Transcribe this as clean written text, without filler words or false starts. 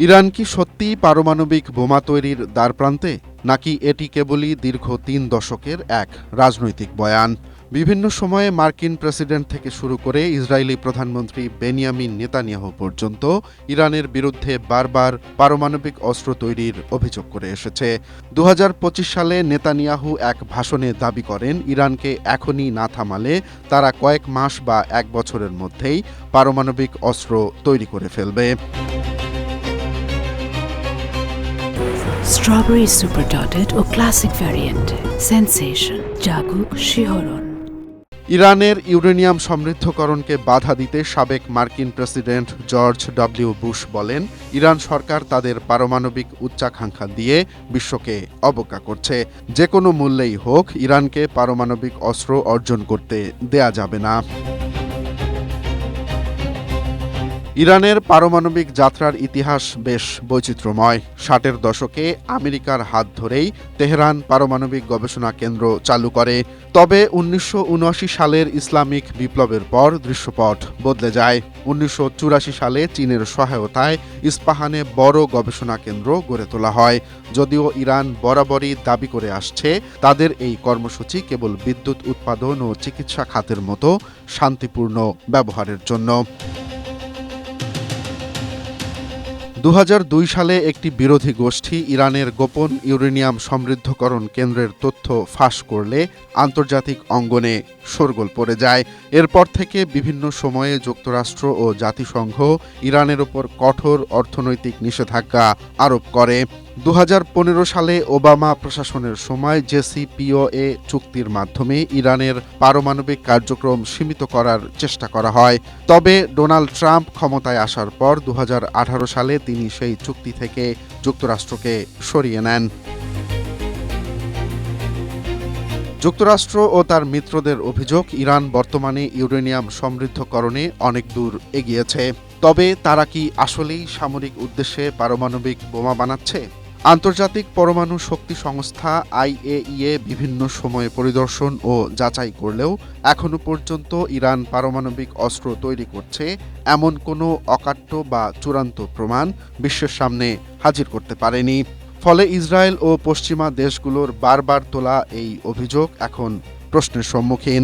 Iran কি সত্যিই পারমাণবিক বোমা তৈরির দ্বারপ্রান্তে, নাকি এটি কেবলই দীর্ঘ ৩ দশকের এক রাজনৈতিক বয়ান? বিভিন্ন সময়ে মার্কিন প্রেসিডেন্ট থেকে শুরু করে ইসরায়েলি প্রধানমন্ত্রী বেনিয়ামিন নেতানিয়াহু পর্যন্ত ইরানের বিরুদ্ধে বারবার পারমাণবিক অস্ত্র তৈরির অভিযোগ করে এসেছে। ২০২৫ সালে নেতানিয়াহু এক ভাষণে দাবি করেন, ইরানকে এখনই না থামালে তারা কয়েক মাস বা ১ বছরের মধ্যেই পারমাণবিক অস্ত্র তৈরি করে ফেলবে। স্ট্রবেরি সুপার ডটেড ও ক্লাসিক ভ্যারিয়েন্টে সেন্সেশন জাগুক শিহরণ। ইরানের ইউরেনিয়াম সমৃদ্ধকরণকে বাধা দিতে সাবেক মার্কিন প্রেসিডেন্ট জর্জ ডব্লিউ বুশ বলেন, ইরান সরকার তাদের পারমাণবিক উচ্চাকাঙ্ক্ষা দিয়ে বিশ্বকে অবজ্ঞা করছে। যে কোনো মূল্যেই হোক, ইরানকে পারমাণবিক অস্ত্র অর্জন করতে দেয়া যাবে না। ইরানের পারমাণবিক যাত্রার ইতিহাস বেশ বৈচিত্র্যময়। ৬০-এর দশকে আমেরিকার হাত ধরেই তেহরান পারমাণবিক গবেষণা কেন্দ্র চালু করে। তবে ১৯৭৯ সালের ইসলামিক বিপ্লবের পর দৃশ্যপট বদলে যায়। ১৯৮৪ সালে চীনের সহায়তায় ইস্পাহানে বড় গবেষণা কেন্দ্র গড়ে তোলা হয়। যদিও ইরান বরাবরই দাবি করে আসছে, তাদের এই কর্মসূচি কেবল বিদ্যুৎ উৎপাদন ও চিকিৎসা খাতের মতো শান্তিপূর্ণ ব্যবহারের জন্য। ২০০২ সালে একটি বিরোধী গোষ্ঠী ইরানের গোপন ইউরেনিয়াম সমৃদ্ধকরণ কেন্দ্রের তথ্য ফাঁস করলে আন্তর্জাতিক অঙ্গনে শোরগোল পড়ে যায়। এরপর থেকে বিভিন্ন সময়ে যুক্তরাষ্ট্র ও জাতিসংঘ ইরানের ওপর কঠোর অর্থনৈতিক নিষেধাজ্ঞা আরোপ করে। ২০১৫ সালে ওবামা প্রশাসনের সময় জেসিপিওএ চুক্তির মাধ্যমে ইরানের পারমাণবিক কার্যক্রম সীমিত করার চেষ্টা করা হয়। তবে ডোনাল্ড ট্রাম্প ক্ষমতায় আসার পর ২০১৮ সালে তিনি সেই চুক্তি থেকে যুক্তরাষ্ট্রকে সরিয়ে নেন। যুক্তরাষ্ট্র ও তার মিত্রদের অভিযোগ, ইরান বর্তমানে ইউরেনিয়াম সমৃদ্ধকরণে অনেক দূর এগিয়েছে। তবে তারা কি আসলেই সামরিক উদ্দেশ্যে পারমাণবিক বোমা বানাচ্ছে? আন্তর্জাতিক পরমাণু শক্তি সংস্থা আইএইএ বিভিন্ন সময়ে পরিদর্শন ও যাচাই করলেও এখনো পর্যন্ত ইরান পারমাণবিক অস্ত্র তৈরি করছে এমন কোনো অকাট্য বা চূড়ান্ত প্রমাণ বিশ্বের সামনে হাজির করতে পারেনি। ফলে ইসরায়েল ও পশ্চিমা দেশগুলোর বারবার তোলা এই অভিযোগ এখন প্রশ্নের সম্মুখীন।